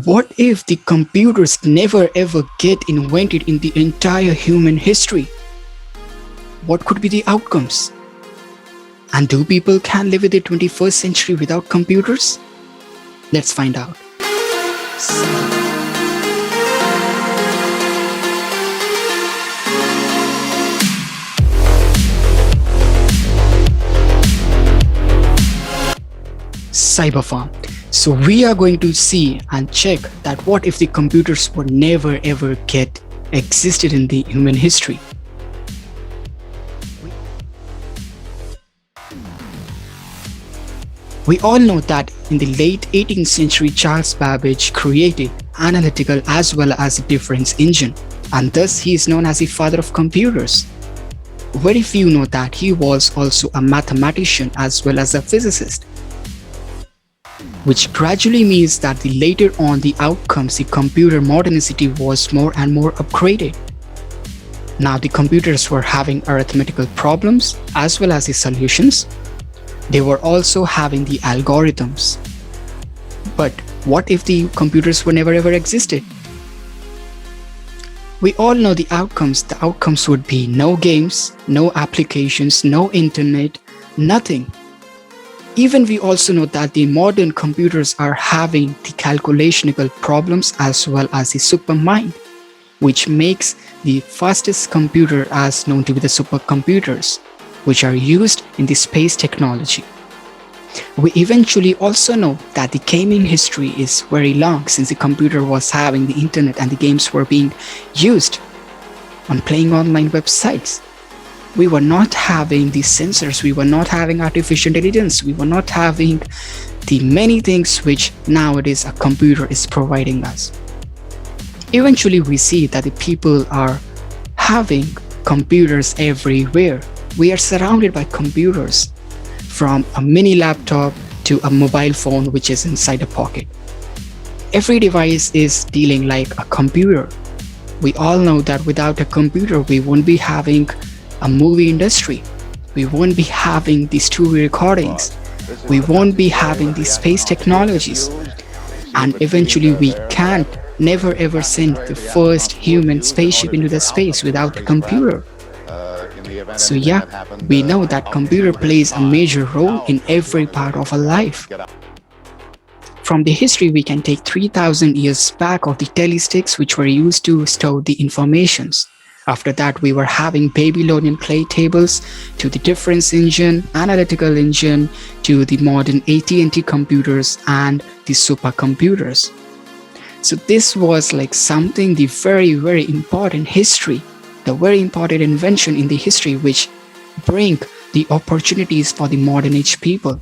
What if the computers never ever get invented in the entire human history? What could be the outcomes? And do people can live in the 21st century without computers? Let's find out. Cyberfarm. So we are going to see and check that what if the computers would never ever get existed in the human history. We all know that in the late 18th century, Charles Babbage created analytical as well as a difference engine, and thus he is known as the father of computers. Very few know that he was also a mathematician as well as a physicist, which gradually means that later on the outcomes, the computer modernity was more and more upgraded. Now the computers were having arithmetical problems as well as the solutions. They were also having the algorithms. But what if the computers were never ever existed? We all know the outcomes. The outcomes would be no games, no applications, no internet, nothing. Even we also know that the modern computers are having the calculational problems as well as the supermind, which makes the fastest computer as known to be the supercomputers, which are used in the space technology. We eventually also know that the gaming history is very long, since the computer was having the internet and the games were being used on playing online websites. We were not having the sensors, we were not having artificial intelligence, we were not having the many things which nowadays a computer is providing us. Eventually we see that the people are having computers everywhere. We are surrounded by computers, from a mini laptop to a mobile phone which is inside a pocket. Every device is dealing like a computer. We all know that without a computer we won't be having a movie industry, we won't be having these two recordings, we won't be having these space technologies, and eventually we can't never ever send the first human spaceship into the space without a computer. So yeah, we know that computer plays a major role in every part of our life. From the history, we can take 3000 years back of the telesticks which were used to store the informations. After that, we were having Babylonian clay tables, to the difference engine, analytical engine, to the modern AT&T computers and the supercomputers. So this was like something, the very important history, the very important invention in the history which bring the opportunities for the modern age people.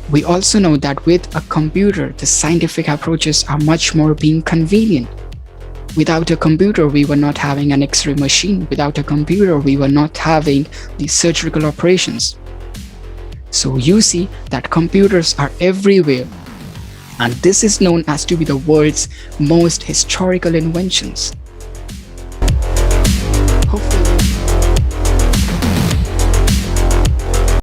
We also know that with a computer, the scientific approaches are much more being convenient. Without a computer, we were not having an X-ray machine. Without a computer, we were not having the surgical operations. So you see that computers are everywhere. And this is known as to be the world's most historical inventions.